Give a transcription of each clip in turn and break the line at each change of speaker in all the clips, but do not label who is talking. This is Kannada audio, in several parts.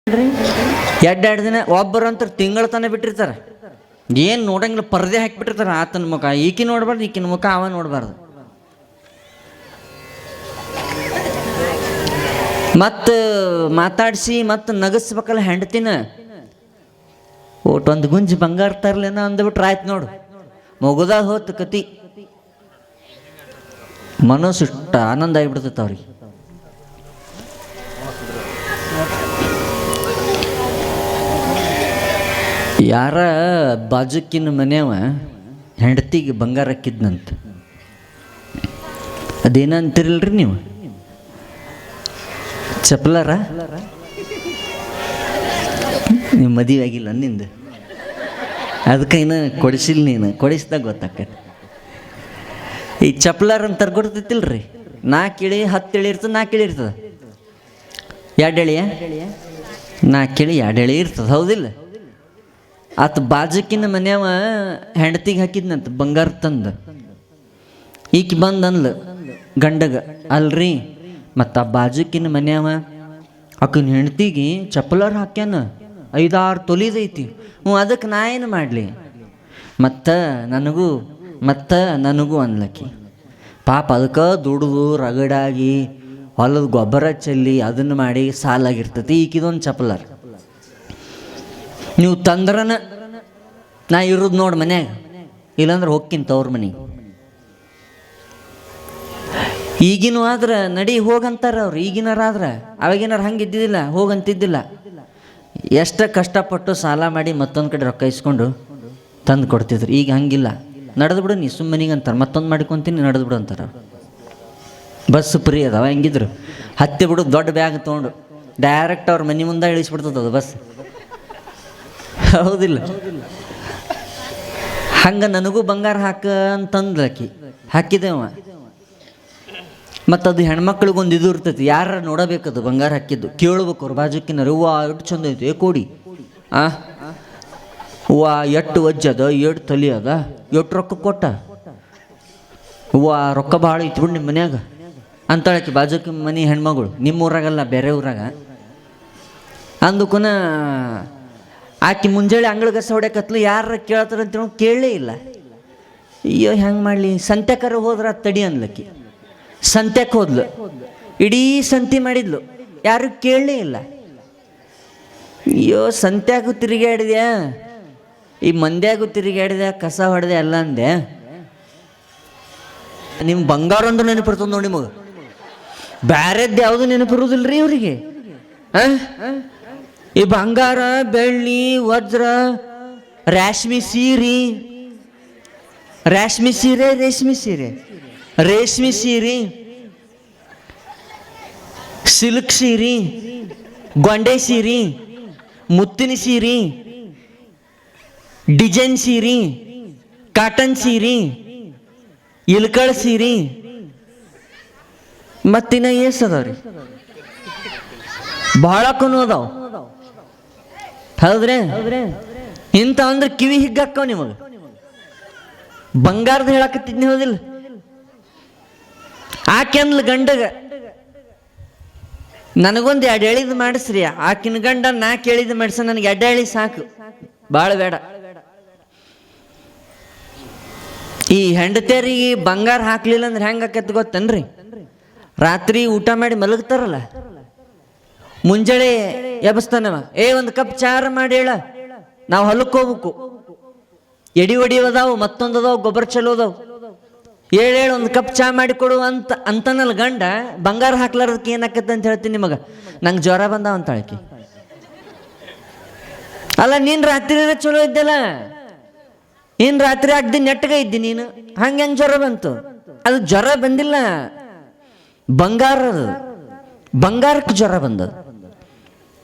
ಎರಡು ದಿನ ಒಬ್ಬರು ಅಂತ ತಿಂಗಳ ತನಕ ಬಿಟ್ಟಿರ್ತಾರೆ. ಏನು ನೋಡಂಗಿಲ್ಲ, ಪರದೆ ಹಾಕಿಬಿಟ್ಟಿರ್ತಾರೆ. ಆತನ ಮುಖ ಈಕಿ ನೋಡ್ಬಾರ್ದು, ಈಕಿನ ಮುಖ ಅವ ನೋಡ್ಬಾರ್ದು. ಮತ್ತು ಮಾತಾಡಿಸಿ ಮತ್ತು ನಗಸ್ಬೇಕಲ್ಲ ಹೆಂಡತಿನ. ಒಟ್ಟೊಂದು ಗುಂಜಿ ಬಂಗಾರ ತರ್ಲೇನ ಅಂದ್ಬಿಟ್ರೆ ಆಯ್ತು ನೋಡು, ಮುಗುದಾಗ ಹೋತು ಕತಿ. ಮನಸ್ಸು ಇಷ್ಟ ಆನಂದ ಆಗಿಬಿಡ್ತೈತೆ ಅವ್ರಿಗೆ. ಯಾರ ಬಾಜುಕಿನ ಮನೆಯವ ಹೆಂಡತಿಗೆ ಬಂಗಾರ ಹಾಕಿದ್ನಂತ. ಅದೇನಂತಿರಲ್ರಿ ನೀವು, ಚಪ್ಪಲಾರ? ನೀವು ಮದುವೆ ಆಗಿಲ್ಲ ನಿಂದು, ಅದಕ್ಕೆ ಇನ್ನು ಕೊಡಿಸಿಲ್ಲ. ನೀನು ಕೊಡಿಸ್ದಾಗ ಗೊತ್ತಾಕೈತಿ. ಈ ಚಪ್ಪಲಾರ ಅಂತ ಗೊತ್ತೈತಿಲ್ರಿ, 4 ಇಳಿ 10 ಇಳಿ ಇರ್ತದೆ. 4 ಇಳಿ ಇರ್ತದೆ, 2 ಇಳಿಯ 4 ಇಳಿ 2 ಇಳಿ ಇರ್ತದೆ, ಹೌದಿಲ್ಲ? ಆತ ಬಾಜುಕಿನ ಮನೆಯವ ಹೆಂಡತಿಗೆ ಹಾಕಿದ್ನಂತ ಬಂಗಾರ ತಂದು. ಈಕಿ ಬಂದನ್ಲು ಗಂಡಗ, ಅಲ್ರಿ ಮತ್ತು ಆ ಬಾಜುಕಿನ ಮನೆಯವ ಆಕಿನ ಹೆಂಡತಿಗೆ ಚಪ್ಪಲಾರ ಹಾಕ್ಯಾನ, 5-6 ತೊಲಿದೈತಿ. ಅದಕ್ಕೆ ನಾ ಏನು ಮಾಡಲಿ, ಮತ್ತು ನನಗೂ ಅನ್ಲಕ್ಕಿ. ಪಾಪ ಅದಕ್ಕೆ ದುಡಿದು ರಗಡಾಗಿ ಹೊಲದ ಗೊಬ್ಬರ ಚೆಲ್ಲಿ ಅದನ್ನು ಮಾಡಿ ಸಾಲಾಗಿರ್ತೈತಿ. ಈಕಿದೊಂದು ಚಪ್ಪಲಾರ ನೀವು ತಂದ್ರನ ನಾ ಇರೋದು ನೋಡಿ ಮನ್ಯಾಗ, ಇಲ್ಲಾಂದ್ರೆ ಹೋಗ್ತೀನಿ ತವ್ರ ಮನೆಗೆ. ಈಗಿನೂ ಆದ್ರೆ ನಡಿ ಹೋಗಂತಾರ ಅವ್ರು. ಈಗಿನಾರಾದ್ರೆ ಅವಾಗೇನಾರು ಹಂಗೆ ಇದ್ದಿದ್ದಿಲ್ಲ, ಹೋಗಂತಿದ್ದಿಲ್ಲ. ಎಷ್ಟು ಕಷ್ಟಪಟ್ಟು ಸಾಲ ಮಾಡಿ ಮತ್ತೊಂದು ಕಡೆ ರೊಕ್ಕ ಇಸ್ಕೊಂಡು ತಂದು ಕೊಡ್ತಿದ್ರು. ಈಗ ಹಂಗಿಲ್ಲ, ನಡೆದು ಬಿಡು ನೀ ಸುಮ್ಮನಿಗೆ ಅಂತಾರೆ. ಮತ್ತೊಂದು ಮಾಡ್ಕೊತೀನಿ ನಡೆದು ಬಿಡು ಅಂತಾರೆ. ಬಸ್ ಫ್ರೀ ಅದಾವ, ಹೆಂಗಿದ್ರು ಹತ್ತಿ ಬಿಡು, ದೊಡ್ಡ ಬ್ಯಾಗ್ ತೊಗೊಂಡು ಡೈರೆಕ್ಟ್ ಅವ್ರ ಮನೆ ಮುಂದೆ ಇಳಿಸ್ಬಿಡ್ತದ ಅದು ಬಸ್, ಹೌದಿಲ್ಲ? ಹಂಗೆ ನನಗೂ ಬಂಗಾರ ಹಾಕ ಅಂತಂದ್ಲಕ್ಕಿ, ಹಾಕಿದ್ದೇವ. ಮತ್ತು ಅದು ಹೆಣ್ಮಕ್ಳಿಗೊಂದು ಇದು ಇರ್ತೈತಿ, ಯಾರ ನೋಡಬೇಕದು ಬಂಗಾರ ಹಾಕಿದ್ದು, ಕೇಳ್ಬೇಕು ಅವ್ರು ಬಾಜುಕಿನಾರ. ಹೂವು ಎಷ್ಟು ಚಂದ ಐತಿ, ಕೊಡಿ ಹೂವು ಎಷ್ಟು ವಜ್ಜದ, ಎಷ್ಟು ತಲಿ ಅದ, ಎಷ್ಟು ರೊಕ್ಕ ಕೊಟ್ಟ, ಹೂವು ರೊಕ್ಕ ಭಾಳ ಐತಿ ಬಿಡು ನಿಮ್ಮ ಮನ್ಯಾಗ ಅಂತಳಕಿ ಬಾಜುಕಿ ಮನೆ ಹೆಣ್ಮಗಳು. ನಿಮ್ಮ ಊರಾಗಲ್ಲ, ಬೇರೆ ಊರಾಗ. ಅಂದಕ್ಕೂನ ಆಕಿ ಮುಂಜಾನೆ ಅಂಗಳಗಸ ಹೊಡ್ಯಾಕತ್ಲು. ಯಾರ ಕೇಳ್ತಾರಂತ ಕೇಳಲೇ ಇಲ್ಲ. ಅಯ್ಯೋ ಹೆಂಗೆ ಮಾಡಲಿ, ಸಂತ್ಯಾಕರ ಹೋದ್ರ ತಡಿ ಅನ್ಲಕ್ಕಿ. ಸಂತ್ಯಕ್ಕೆ ಹೋದ್ಲು, ಇಡೀ ಸಂತಿ ಮಾಡಿದ್ಲು, ಯಾರು ಕೇಳಲೇ ಇಲ್ಲ. ಅಯ್ಯೋ ಸಂತ್ಯಾಗೂ ತಿರುಗಾಡಿದ್ಯಾ, ಈ ಮಂದ್ಯಾಗೂ ತಿರುಗಾಡಿದೆ, ಕಸ ಹೊಡೆದೆ ಎಲ್ಲ ಅಂದೆ. ನಿಮ್ಮ ಬಂಗಾರ ಅಂದ್ರೆ ನೆನಪಿರ್ತದೆ ನೋಡಿ ನಿಮಗೆ, ಬ್ಯಾರೆದ್ದು ಯಾವುದು ನೆನಪಿರುವುದಿಲ್ಲ ರೀ ಇವರಿಗೆ. ಈ ಬಂಗಾರ, ಬೆಳ್ಳಿ, ವಜ್ರ, ರೇಷ್ಮೆ ಸೀರೆ, ರೇಷ್ಮೆ ಸೀರೆ, ಸಿಲ್ಕ್ ಸೀರೆ, ಗೊಂಡೆ ಸೀರೆ, ಮುತ್ತಿನ ಸೀರೆ, ಡಿಸೈನ್ ಸೀರೆ, ಕಾಟನ್ ಸೀರೆ, ಇಲ್ಕಳ ಸೀರೆ, ಮತ್ತಿನ್ನ ಎಸ್ ಅದಾವ್ರಿ, ಬಹಳಕ್ಕೂ ಅದಾವ. ಹೌದ್ರಿ? ಇಂಥ ಅಂದ್ರೆ ಕಿವಿ ಹಿಗ್ಗಾಕ್ಕವ ನಿಮಗೆ. ಬಂಗಾರದ ಹೇಳಕತ್ತಿದ್ನಿ, ಹೌದಿಲ್ಲ? ಆಕೆ ಅಂದ್ಲು ಗಂಡಗ, ನನಗೊಂದು 2 ಎಳಿದು ಮಾಡಿಸ್ರಿ. ಆಕಿನ ಗಂಡ 4 ಎಳಿದು ಮಾಡಿಸ, ನನಗೆ 2 ಎಳಿ ಸಾಕು, ಭಾಳ ಬೇಡ. ಈ ಹೆಂಡತಿಯರಿಗೆ ಬಂಗಾರ ಹಾಕ್ಲಿಲ್ಲ ಅಂದ್ರೆ ಹೆಂಗೆ ಆಕೈತಿ ಗೊತ್ತೇನ್ರಿ? ರಾತ್ರಿ ಊಟ ಮಾಡಿ ಮಲಗ್ತಾರಲ್ಲ, ಮುಂಜಾನೆ ಎಬ್ಸ್ತಾನವ, ಒಂದು ಕಪ್ ಚಾರ ಮಾಡಿ ಹೇಳ, ನಾವು ಹೊಲಕ್ಕೆ ಹೋಗ್ಬೇಕು, ಎಡಿ ಹೊಡಿಯೋದಾವು, ಮತ್ತೊಂದು ಅದಾವು, ಗೊಬ್ಬರ ಚೆಲ್ಲೋದಾವು, ಹೇಳು ಒಂದು ಕಪ್ ಚಾ ಮಾಡಿಕೊಡು ಅಂತನಲ್ಲ ಗಂಡ. ಬಂಗಾರ ಹಾಕ್ಲಾರದಕ್ಕೆ ಏನಾಕತ್ತೆ ಅಂತ ಹೇಳ್ತೀನಿ ನಿಮಗೆ, ನಂಗೆ ಜ್ವರ ಬಂದಾವ ಅಂತ ಹೇಳಕ್ಕೆ. ಅಲ್ಲ, ನೀನು ರಾತ್ರಿ ಚಲೋ ಇದ್ದಲ್ಲ, ನೀನು ರಾತ್ರಿ ಆಗ್ದಿ ನೆಟ್ಟಗ ಇದ್ದಿ, ನೀನು ಹಂಗೆ ಹೆಂಗೆ ಜ್ವರ ಬಂತು? ಅದು ಜ್ವರ ಬಂದಿಲ್ಲ, ಬಂಗಾರಕ್ಕೆ ಜ್ವರ ಬಂದದು.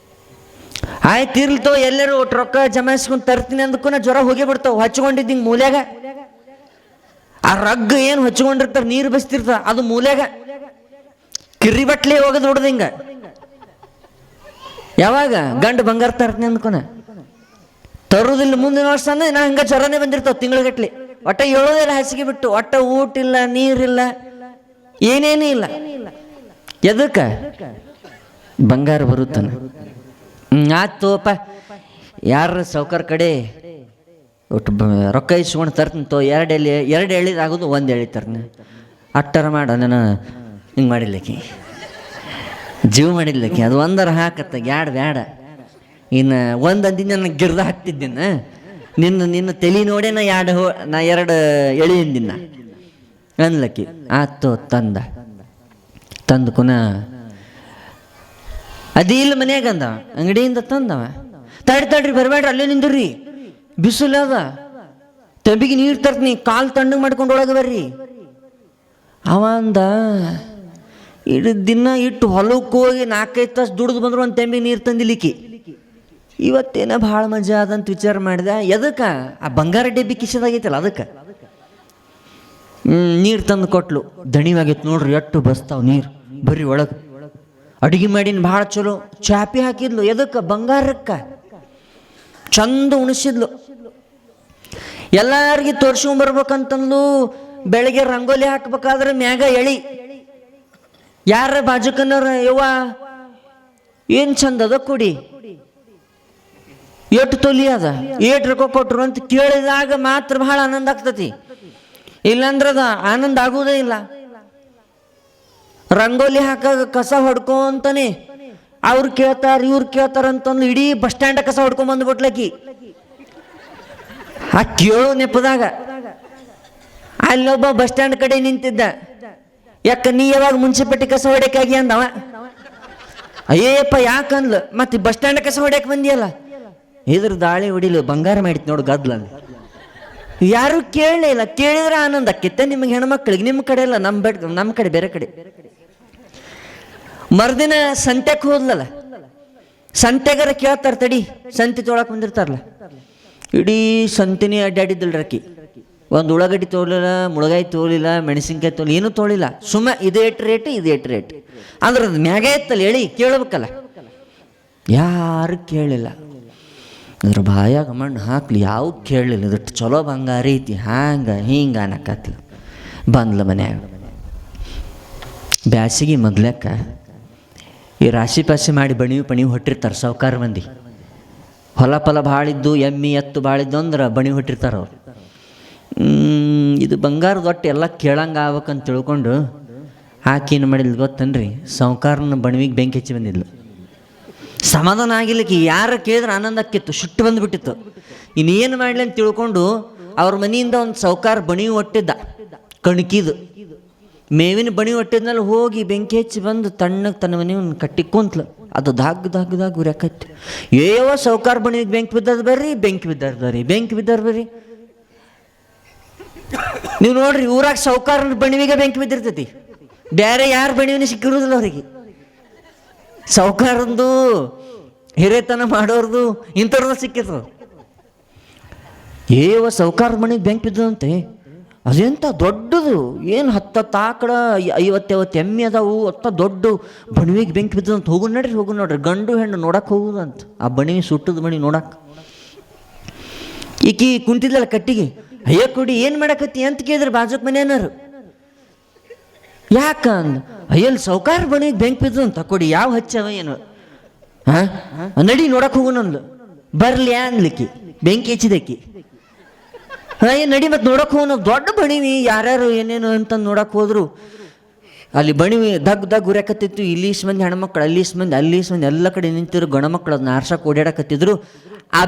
ಆಯ್ತು ಇರ್ಲ್ತೋ, ಎಲ್ಲರೂ ಒಟ್ಟು ರೊಕ್ಕ ಜಮಾಯಿಸ್ಕೊಂಡು ತರ್ತೀನಿ ಅಂದಕ್ಕೂ ಜ್ವರ ಹೋಗಿ ಬಿಡ್ತಾವ. ಹಚ್ಕೊಂಡಿದ್ದಿಂಗ ಮೂಲ್ಯಾಗ, ಆ ರಗ್ಗ ಏನು ಹಚ್ಕೊಂಡಿರ್ತಾರೆ, ನೀರು ಬಸ್ತಿರ್ತಾವ, ಅದು ಮೂಲ್ಯಾಗ ಕಿರಿ ಬಟ್ಲಿ ಹೋಗೋದು ಹೊಡ್ದಿಂಗ. ಯಾವಾಗ ಗಂಡು ಬಂಗಾರ ತರ್ತೀನಿ ಅಂದ್ಕೊನ ತರುವುದಿಲ್ಲ, ಮುಂದಿನ ವರ್ಷ ನಾ ಹಂಗ ಜ್ವರನೇ ಬಂದಿರ್ತಾವ ತಿಂಗಳಗಟ್ಲಿ. ಒಟ್ಟ ಹೇಳೋದಿಲ್ಲ, ಹಾಸಿಗೆ ಬಿಟ್ಟು, ಒಟ್ಟ ಊಟ ಇಲ್ಲ, ನೀರಿಲ್ಲ, ಏನೇನೂ ಇಲ್ಲ. ಎದಕ್ಕೆ? ಬಂಗಾರ ಬರುತ್ತಾನೆ. ಆಯ್ತುಪ್ಪ, ಯಾರ ಸಾವ್ಕಾರ ಕಡೆ ಒಟ್ಟು ರೊಕ್ಕ ಇಸ್ಕೊಂಡು ತರ್ತೀನಿ ತೋ, ಎರಡು ಎಳಿದಾಗೋದು ಒಂದು ಎಳಿ ತರ್ತೀನಿ, ಅಟ್ಟರ ಮಾಡ. ನಾನು ಹಿಂಗೆ ಮಾಡಿಲ್ಲಕಿ, ಜೀವ ಮಾಡಿಲ್ಲಕಿ, ಅದು ಒಂದರ ಹಾಕತ್ತ ಬ್ಯಾಡ. ಇನ್ನು ಒಂದು ಅಂದಿನ ನನಗೆ ಗಿರ್ದ ಹಾಕ್ತಿದ್ದೇನ, ನಿನ್ನ ತಲೆ ನೋಡೇ ನಾ ಎರಡು ಎಳಿ ಅಂದಿನ ಅನ್ಲಕ್ಕಿ. ಆಯ್ತು ತಂದು ಕುನ ಅದೇ ಇಲ್ಲ ಮನ್ಯಾಗ ಅಂದ, ಅಂಗಡಿಯಿಂದ ತಂದವ. ತಡ್ರಿ ಬರಬೇಡ್ರಿ, ಅಲ್ಲೇ ನಿಂದ್ರಿ, ಬಿಸಿಲು ಅದ, ತಂಬಿಗೆ ನೀರು ತರ್ತೀನಿ, ಕಾಲು ತಣ್ಣಗೆ ಮಾಡ್ಕೊಂಡು ಒಳಗೆ ಬರ್ರಿ. ಅವ ಅಂದ, ಇಡೀ ದಿನ ಇಟ್ಟು ಹೊಲಕ್ಕೆ ಹೋಗಿ 4-5 ತಾಸು ದುಡಿದು ಬಂದ್ರು ಒಂದು ತಂಬಿಗೆ ನೀರು ತಂದಿಲಿಕ್ಕಿ. ಇವತ್ತೇನೋ ಭಾಳ ಮಜಾ ಅದಂತ ವಿಚಾರ ಮಾಡಿದೆ. ಎದಕ್ಕೆ? ಆ ಬಂಗಾರ ಡಬ್ಬಿ ಕಿಸದಾಗೈತಲ್ಲ ಅದಕ್ಕೆ. ನೀರು ತಂದು ಕೊಟ್ಲು. ದಣಿವಾಗೈತೆ ನೋಡ್ರಿ, ಎಷ್ಟು ಬಸ್ತಾವ ನೀರು, ಬರ್ರಿ ಒಳಗೆ. ಅಡುಗೆ ಮಾಡಿನ ಭಾಳ ಚಲೋ, ಚಾಪಿ ಹಾಕಿದ್ಲು. ಎದಕ್ಕೆ? ಬಂಗಾರಕ್ಕೆ. ಚಂದ ಉಣಿಸಿದ್ಲು. ಎಲ್ಲಾರ್ಗಿ ತೋರ್ಸ್ಕೊಂಬರ್ಬೇಕಂತಂದು ಬೆಳಗ್ಗೆ ರಂಗೋಲಿ ಹಾಕ್ಬೇಕಾದ್ರೆ ಮ್ಯಾಗ ಎಳಿ. ಯಾರ ಬಾಜುಕನ್ನವ್ರ, ಯವ್ವ ಏನು ಚಂದ ಅದ ಕೊಡಿ, ಎಷ್ಟು ತೊಲಿ ಅದ, ಏಟ್ ರೊಕ್ಕ ಕೊಟ್ರು ಅಂತ ಕೇಳಿದಾಗ ಮಾತ್ರ ಭಾಳ ಆನಂದ ಆಗ್ತತಿ. ಇಲ್ಲಾಂದ್ರೆ ಅದ ಆನಂದ ಆಗುವುದೇ ಇಲ್ಲ. ರಂಗೋಲಿ ಹಾಕಾಗ ಕಸ ಹೊಡ್ಕೊಂತಾನೆ ಅವ್ರು ಕೇಳ್ತಾರ ಇವ್ರು ಕೇಳ್ತಾರ ಅಂತಂದು ಇಡೀ ಬಸ್ ಸ್ಟ್ಯಾಂಡ್ ಕಸ ಹೊಡ್ಕೊಂಡ್ ಬಂದ್ಬಿಟ್ಲಕ್ಕಿ. ಆ ಕೇಳೋ ನೆಪದಾಗ ಅಲ್ಲೊಬ್ಬ ಬಸ್ ಸ್ಟ್ಯಾಂಡ್ ಕಡೆ ನಿಂತಿದ್ದ. ಯಾಕ ನೀ ಯಾವಾಗ ಮುನ್ಸಿಪಾಲ್ಟಿ ಕಸ ಹೊಡ್ಯಾಕಾಗಿ ಅಂದವ. ಅಯ್ಯಪ್ಪ ಯಾಕಂದ್ಲು, ಮತ್ತೆ ಬಸ್ ಸ್ಟ್ಯಾಂಡ್ ಕಸ ಹೊಡ್ಯಾಕ ಬಂದಿಯಲ್ಲ, ಇದ್ರ ದಾಳಿ ಹೊಡಿಲು ಬಂಗಾರ ಮಾಡಿತ್ ನೋಡು ಗದ್ಲ. ಯಾರು ಕೇಳಲೇ ಇಲ್ಲ. ಕೇಳಿದ್ರೆ ಆನಂದ ಆಕ್ಕಿತ್ತ ನಿಮಗೆ ಹೆಣ್ಮಕ್ಳಿಗೆ, ನಿಮ್ಮ ಕಡೆ ಇಲ್ಲ, ನಮ್ಮ ಕಡೆ ಬೇರೆ ಕಡೆ. ಮರ್ದಿನ ಸಂತ್ಯಕ್ಕೆ ಹೋದ್ಲಲ್ಲ, ಸಂತ್ಯಾಗಾರ ಕೇಳ್ತಾರ ತಡಿ, ಸಂತಿ ತೊಳಕ್ ಬಂದಿರ್ತಾರಲ್ಲ, ಇಡೀ ಸಂತಿನಿ ಅಡ್ಡಾಡಿದ್ದಲ್ರಕ್ಕಿ. ಒಂದು ಉಳ್ಳಾಗಡ್ಡಿ ತೊಗೊಲಿಲ್ಲ, ಮುಳಗಾಯಿ ತೊಗೊಲಿಲ್ಲ, ಮೆಣಸಿನ್ಕಾಯಿ ತೊಗೊಲಿ, ಏನೂ ತೊಗೊಳಿಲ್ಲ. ಸುಮ್ಮ ಇದು ಏಟ್ ರೇಟ್ ಅಂದ್ರೆ ಅದು ಮ್ಯಾಗ ಇತ್ತಲ್ಲ ಹೇಳಿ ಕೇಳಬೇಕಲ್ಲ. ಯಾರು ಕೇಳಲಿಲ್ಲ. ಅದ್ರ ಬಾಯಾಗ ಮಣ್ಣು ಹಾಕ್ಲಿ, ಯಾವ ಕೇಳಲಿಲ್ಲ. ಇದಟ್ಟು ಚಲೋ ಬಂಗಾರ ಐತಿ, ಹಿಂಗೆ ಅನ್ನಕತ್ಲ. ಬಂದ್ಲ ಮನ್ಯಾಗ. ಬ್ಯಾಸಿಗೆ ಮೊದ್ಲಕ್ಕ ಈ ರಾಶಿ ಪಾಶಿ ಮಾಡಿ ಬಣಿವು ಹೊಟ್ಟಿರ್ತಾರೆ ಸಾವ್ಕಾರ ಮಂದಿ. ಹೊಲ ಫಲ ಭಾಳಿದ್ದು, ಎಮ್ಮಿ ಎತ್ತು ಭಾಳಿದ್ದು ಅಂದ್ರೆ ಬಣಿವು ಹೊಟ್ಟಿರ್ತಾರೆ ಅವ್ರು. ಇದು ಬಂಗಾರದ ಒಟ್ಟು ಎಲ್ಲ ಕೇಳಂಗೆ ಆಗ್ಬೇಕಂತ ತಿಳ್ಕೊಂಡು ಆಕೆ ಏನು ಮಾಡಿದ್ಲು ಗೊತ್ತನ್ರಿ, ಸಾವ್ಕಾರನ ಬಣಿವಿಗೆ ಬೆಂಕಿ ಹಚ್ಚಿ ಬಂದಿದ್ಲು. ಸಮಾಧಾನ ಆಗಿಲ್ಲಕ್ಕೆ ಯಾರು ಕೇಳಿದ್ರೆ ಆನಂದ ಆಕ್ಕಿತ್ತು, ಸಿಟ್ಟು ಬಂದುಬಿಟ್ಟಿತ್ತು. ಇನ್ನೇನು ಮಾಡಲಿ ಅಂತ ತಿಳ್ಕೊಂಡು ಅವ್ರ ಮನೆಯಿಂದ ಒಂದು ಸಾವ್ಕಾರ ಬಣಿ ಒಟ್ಟಿದ್ದ, ಕಣ್ಕಿದು ಮೇವಿನ ಬಣಿ ಒಟ್ಟಿದ್ಮೇಲೆ ಹೋಗಿ ಬೆಂಕಿ ಹಚ್ಚಿ ಬಂದು ತಣ್ಣಗೆ ತನ್ನ ಮನೆ ಒಂದು ಕಟ್ಟಿ ಕುಂತ್ಲು. ಅದು ದಾಗ್ ಉರ್ಯಾಕತ್ತು. ಏವ ಸಾವ್ಕಾರ ಬಣಿಗೆ ಬೆಂಕಿ ಬಿದ್ದದ ಬರ್ರಿ, ಬೆಂಕಿ ಬಿದ್ದಾರ ಬರ್ರಿ. ನೀವು ನೋಡ್ರಿ, ಊರಾಗ ಸಾವ್ಕಾರ ಬಣಿವಿಗೆ ಬೆಂಕಿ ಬಿದ್ದಿರ್ತೈತಿ, ಬೇರೆ ಯಾರು ಬಣಿವಿನ ಸಿಕ್ಕಿರೋದಿಲ್ಲ ಅವರಿಗೆ. ಸಾವ್ಕಾರಂದು ಹಿರೇತನ ಮಾಡೋರ್ದು ಇಂಥವ್ರದ್ದು ಸಿಕ್ಕಿರ್ತದ. ಏವ ಸಾವ್ಕಾರದ ಮನೆಗೆ ಬೆಂಕಿ ಬಿದ್ದದಂತೆ. ಅದೆಂತ ದೊಡ್ಡದು, ಏನು 10 ಆಕಳ 50 ಎಮ್ಮೆ ಅದಾವು, ಅತ್ತ ದೊಡ್ಡ ಬಣಿವಿಗೆ ಬೆಂಕಿ ಬಿದ್ದದಂತ. ಹೋಗು ನೋಡ್ರಿ ಗಂಡು ಹೆಣ್ಣು ನೋಡಕ್ಕೆ ಹೋಗುದಂತ, ಆ ಬಣಿವಿ ಸುಟ್ಟದ ಬಣಿ ನೋಡಕ್ಕೆ. ಈಕಿ ಕುಂತಿದ್ಲಲ್ಲ ಕಟ್ಟಿಗೆ, ಅಯ್ಯ ಕೊಡಿ ಏನು ಮಾಡಕತ್ತಿ ಅಂತ ಕೇಳಿದ್ರೆ ಬಾಜುಕ್ ಮನೆಯವರು. ಯಾಕಂದ, ಅಯ್ಯಲ್ಲಿ ಸಾವ್ಕಾರ ಬಣಿಗೆ ಬೆಂಕಿ ಬಿದ್ದದಂತ, ಕೊಡಿ ಯಾವ ಹಚ್ಚವ ಏನು, ನಡಿ ನೋಡಕ್ಕೆ ಹೋಗು ನಂದು. ಬರ್ಲಿ ಅನ್ಲಿಕ್ಕಿ, ಬೆಂಕಿ ಹಚ್ಚಿದಕ್ಕಿ. ನಡಿ ಮತ್ತೆ ನೋಡಕ್ಕೆ ಹೋಗೋಣ, ದೊಡ್ಡ ಬಣಿವಿ, ಯಾರ್ಯಾರು ಏನೇನು ಅಂತಂದು ನೋಡಕ್ಕೆ ಹೋದ್ರು. ಅಲ್ಲಿ ಬಣಿವಿ ದಗ್ ಉರ್ಯಾಕತ್ತಿತ್ತು. ಇಲ್ಲಿ ಮಂದಿ ಹೆಣ್ಮಕ್ಳು, ಅಲ್ಲಿ ಮಂದಿ ಎಲ್ಲ ಕಡೆ ನಿಂತಿದ್ರು ಗಣಮಕ್ಳು. ಅದನ್ನ ಆರ್ಸಕ್ಕೆ ಓಡಾಡಕತ್ತಿದ್ರು. ಆ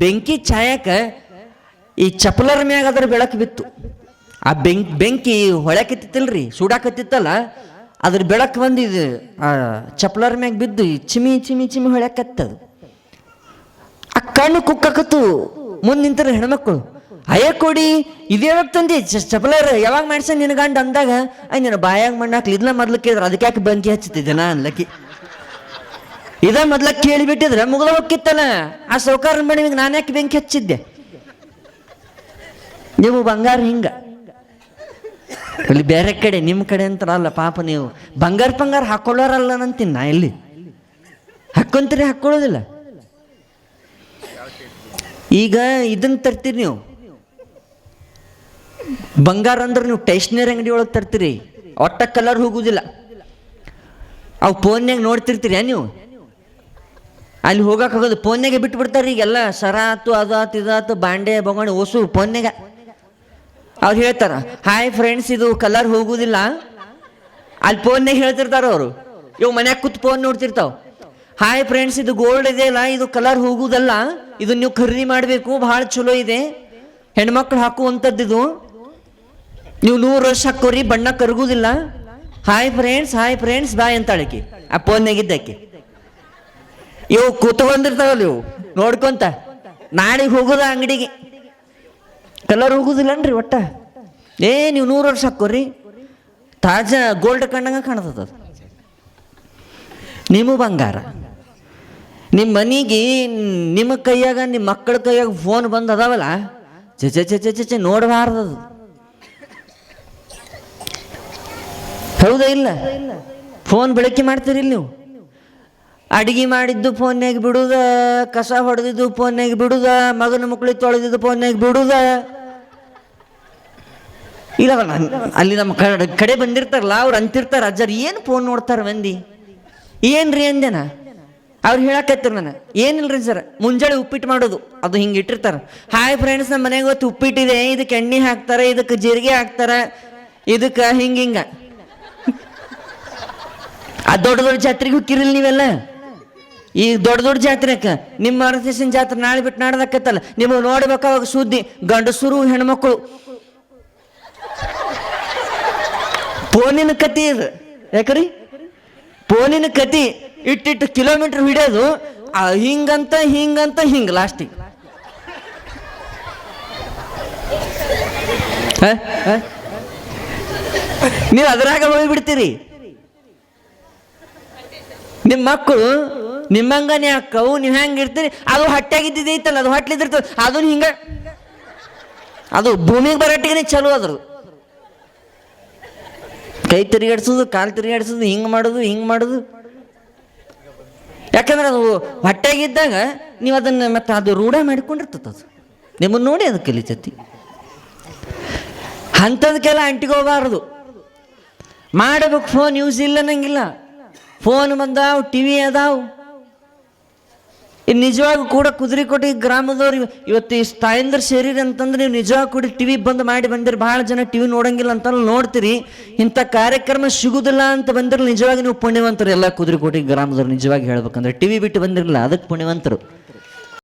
ಬೆಂಕಿ ಛಾಯಕ್ಕೆ ಈ ಚಪ್ಪಲರ ಮ್ಯಾಗ ಅದ್ರ ಬೆಳಕು ಬಿತ್ತು. ಆ ಬೆಂಕಿ ಹೊಳ್ಯಾಕತ್ತಿತ್ತಲ್ರಿ, ಸುಡಾಕತ್ತಿತ್ತಲ್ಲ, ಅದ್ರ ಬೆಳಕು ಬಂದಿದ್ದು ಆ ಚಪ್ಪಲರ ಮ್ಯಾಗ ಬಿದ್ದು ಚಿಮಿ ಹೊಳ್ಯಾಕತ್ತದು. ಆ ಕಣ್ಣು ಕುಕ್ಕಕತ್ತು. ಮುಂದೆ ನಿಂತಾರೆ ಹೆಣ್ಮಕ್ಳು, ಅಯ್ಯ ಕೊಡಿ ಇದೇ ತಂದಿ ಚಪ್ಪಲರ್ ಯಾವಾಗ ಮಾಡ್ಸ ನಿನ್ನ ಗಂಡ ಅಂದಾಗ, ನಿನ್ನ ಬಾಯಾಗ ಮಣ್ಣಾಕ್ಲಿ, ಇದನ್ನ ಮೊದ್ಲು ಕೇಳಿದ್ರೆ ಅದಕ್ಕೆ ಯಾಕೆ ಬೆಂಕಿ ಹಚ್ಚುತ್ತಿದ್ದೆ ಅನ್ಲಕ್ಕಿ. ಇದ ಮೊದ್ಲ ಕೇಳಿಬಿಟ್ಟಿದ್ರೆ ಮುಗಿದ ಹೋಗಿತ್ತಲ್ಲ, ಆ ಸಾವ್ಕಾರನ ಬಣಿವಿಗೆ ನಾನು ಯಾಕೆ ಬೆಂಕಿ ಹಚ್ಚಿದ್ದೆ. ನೀವು ಬಂಗಾರ ಹಿಂಗ ಅಲ್ಲಿ ಬೇರೆ ಕಡೆ, ನಿಮ್ಮ ಕಡೆ ಅಂತಾರಲ್ಲ ಪಾಪ, ನೀವು ಬಂಗಾರ ಹಾಕೊಳ್ಳೋರಲ್ಲ ಅಂತೀನಿ ನಾ. ಎಲ್ಲಿ ಹಾಕ್ಕೊಂತೀರಿ? ಹಾಕ್ಕೊಳ್ಳೋದಿಲ್ಲ. ಈಗ ಇದನ್ನ ತರ್ತೀರಿ ನೀವು ಬಂಗಾರ ಅಂದ್ರೆ, ನೀವು ಸ್ಟೇಷನರಿ ಅಂಗಡಿ ಒಳಗೆ ತರ್ತೀರಿ, ಒಟ್ಟ ಕಲರ್ ಹೋಗುದಿಲ್ಲ. ಅವು ಫೋನ್ಯಾಗ ನೋಡ್ತಿರ್ತೀರಿ ನೀವು. ಅಲ್ಲಿ ಹೋಗೋಕ್ಕಾಗೋದು ಫೋನ್ಯಾಗೆ ಬಿಟ್ಬಿಡ್ತಾರೆ ಈಗೆಲ್ಲ ಸರ ಆತು ಅದು ಆತು ಇದಾತು ಬಾಂಡೆ ಬೊಗಣೆ ಓಸು ಫೋನ್ಯಾಗ. ಅವ್ರು ಹೇಳ್ತಾರ ಹಾಯ್ ಫ್ರೆಂಡ್ಸ್ ಇದು ಕಲರ್ ಹೋಗುದಿಲ್ಲ. ಅಲ್ಲಿ ಫೋನ್ಯಾಗ ಹೇಳ್ತಿರ್ತಾರ ಅವರು. ಇವು ಮನ್ಯಾಗ ಕೂತ್ ಫೋನ್ ನೋಡ್ತಿರ್ತಾವ. ಹಾಯ್ ಫ್ರೆಂಡ್ಸ್ ಇದು ಗೋಲ್ಡ್ ಇದೆ ಅಲ್ಲ, ಇದು ಕಲರ್ ಹೋಗುದಲ್ಲ, ಇದು ನೀವು ಖರೀದಿ ಮಾಡಬೇಕು, ಭಾಳ ಚಲೋ ಇದೆ, ಹೆಣ್ಮಕ್ಳು ಹಾಕುವಂಥದ್ದು, ನೀವು 100 ವರ್ಷ ಹಾಕೋರಿ, ಬಣ್ಣ ಕರಗುದಿಲ್ಲ. ಹಾಯ್ ಫ್ರೆಂಡ್ಸ್ ಬಾಯ್ ಅಂತಾಳಕಿ ಆ ಫೋನ್ಯಾಗಿದ್ದಕ್ಕೆ. ಇವು ಕೂತ್ಕೊಂಡಿರ್ತಾವಲ್ಲ ಇವು ನೋಡ್ಕೊಂತ ನಾಳೆಗೆ ಹೋಗೋದ ಅಂಗಡಿಗೆ, ಕಲರ್ ಹೋಗುದಿಲ್ಲನ್ರಿ ಒಟ್ಟ. ನೀವು 100 ವರ್ಷ ಹಾಕೋರಿ, ತಾಜಾ ಗೋಲ್ಡ್ ಕಂಡಂಗ ಕಾಣ್ತದ. ನಿಮ್ಮ ಬಂಗಾರ ನಿಮ್ಮ ಮನೆಗೆ ನಿಮ್ಮ ಕೈಯಾಗ ನಿಮ್ಮ ಮಕ್ಕಳ ಕೈಯಾಗ ಫೋನ್ ಬಂದು ಅದಾವಲ್ಲ, ಚೆ ನೋಡಬಾರ್ದದು. ಹೌದಾ ಇಲ್ಲ? ಫೋನ್ ಬಳಕೆ ಮಾಡ್ತೀರಿಲ್ಲ ನೀವು? ಅಡಿಗೆ ಮಾಡಿದ್ದು ಫೋನ್ಯಾಗ ಬಿಡುದ, ಕಸ ಹೊಡೆದಿದ್ದು ಫೋನ್ಯಾಗ ಬಿಡುದ, ಮಗನ ಮಕ್ಕಳಿಗೆ ತೊಳೆದಿದ್ದು ಫೋನ್ಯಾಗ ಬಿಡುದ. ಇಲ್ಲ ಅಲ್ಲಿ ನಮ್ಮ ಕಡೆ ಬಂದಿರ್ತಾರಲ್ಲ ಅವ್ರು ಅಂತಿರ್ತಾರ, ಅಜ್ಜರ್ ಏನು ಫೋನ್ ನೋಡ್ತಾರ ಮಂದಿ, ಏನ್ರಿ ಅಂದೇನ. ಅವ್ರು ಹೇಳಕತ್ತಿರ ನಾನು, ಏನಿಲ್ರಿ ಸರ್, ಮುಂಜಾನೆ ಉಪ್ಪಿಟ್ಟು ಮಾಡೋದು, ಅದು ಹಿಂಗೆ ಇಟ್ಟಿರ್ತಾರ. ಹಾಯ್ ಫ್ರೆಂಡ್ಸ್, ನಮ್ಮ ಮನೆಗೆ ಹೊತ್ತು ಉಪ್ಪಿಟ್ಟಿದೆ, ಇದಕ್ಕೆ ಎಣ್ಣೆ ಹಾಕ್ತಾರೆ, ಇದಕ್ಕೆ ಜೀರಿಗೆ ಹಾಕ್ತಾರ, ಇದಕ್ಕೆ ಹಿಂಗ ಆ ದೊಡ್ಡ ಜಾತ್ರೆಗೆ ಹೋಗಿರಿಲ್ಲ ನೀವೆಲ್ಲ? ಈ ದೊಡ್ಡ ಜಾತ್ರೆಕ ನಿಮ್ಮ ಮಾರುತೇಶನ ಜಾತ್ರೆ ನಾಳೆ ಬಿಟ್ಟು ನಾಡ್ದಕ್ಕತ್ತಲ್ಲ, ನಿಮಗೆ ನೋಡ್ಬೇಕಾವಾಗ ಸುದ್ದಿ ಗಂಡಸರು ಹೆಣ್ಮಕ್ಳು ಫೋನಿನ ಕತಿ ಇದು. ಯಾಕ್ರಿ ಫೋನಿನ ಕತಿ ಇಟ್ಟಿಟ್ಟು ಕಿಲೋಮೀಟರ್ ಹಿಡಿಯೋದು, ಹಿಂಗಂತ ಹಿಂಗ ಲಾಸ್ಟಿಗೆ ನೀವು ಅದ್ರಾಗ ಹೋಗ್ಬಿಡ್ತೀರಿ. ನಿಮ್ಮ ಮಕ್ಕಳು ನಿಮ್ಮಂಗನೇ ಅಕ್ಕವು, ನೀವು ಹೆಂಗೆ ಇರ್ತೀರಿ, ಅದು ಹೊಟ್ಟೆಗಿದ್ದೈತಲ್ಲ, ಅದು ಹೊಟ್ಲಿದ್ದಿರ್ತದೆ, ಅದನ್ನು ಹಿಂಗ ಅದು ಭೂಮಿಗೆ ಬರಟ್ಟಿಗೆ ಚಲೋ ಅದ್ರ ಕೈ ತಿರುಗಾಡ್ಸೋದು, ಕಾಲು ತಿರುಗಾಡ್ಸೋದು, ಹಿಂಗೆ ಮಾಡೋದು. ಯಾಕಂದ್ರೆ ಅದು ಹೊಟ್ಟೆಗಿದ್ದಾಗ ನೀವು ಅದನ್ನು ಮತ್ತೆ ಅದು ರೂಢ ಮಾಡಿಕೊಂಡಿರ್ತದೆ, ಅದು ನಿಮ್ಮನ್ನು ನೋಡಿ ಅದು ಕಲಿತತಿ. ಅಂಥದಕ್ಕೆಲ್ಲ ಅಂಟಿಗೋಬಾರ್ದು. ಮಾಡಬೇಕು, ಫೋನ್ ಯೂಸ್ ಇಲ್ಲ ಅನ್ನಂಗಿಲ್ಲ. ಫೋನ್ ಬಂದಾವ್, ಟಿವಿ ಅದಾವು. ಇನ್ನು ನಿಜವಾಗೂ ಕೂಡ ಕುದುರೆಕೋಟೆ ಗ್ರಾಮದವ್ರು ಇವತ್ತು ಈ ತಾಯಂದ್ರ ಸೇರಿರಿ ಅಂತಂದ್ರೆ ನೀವು ನಿಜವಾಗ ಕೂಡ ಟಿವಿ ಬಂದ್ ಮಾಡಿ ಬಂದಿರಿ. ಭಾಳ ಜನ ಟಿವಿ ನೋಡಂಗಿಲ್ಲ ಅಂತ ನೋಡ್ತೀರಿ. ಇಂಥ ಕಾರ್ಯಕ್ರಮ ಸಿಗುದಿಲ್ಲ ಅಂತ ಬಂದಿರಲ್ಲ, ನಿಜವಾಗಿ ನೀವು ಪುಣ್ಯವಂತರು ಎಲ್ಲ ಕುದುರೆಕೋಟೆ ಗ್ರಾಮದವ್ರು. ನಿಜವಾಗಿ ಹೇಳ್ಬೇಕಂದ್ರೆ ಟಿವಿ ಬಿಟ್ಟು ಬಂದಿರಲಿಲ್ಲ, ಅದಕ್ಕೆ ಪುಣ್ಯವಂತರು.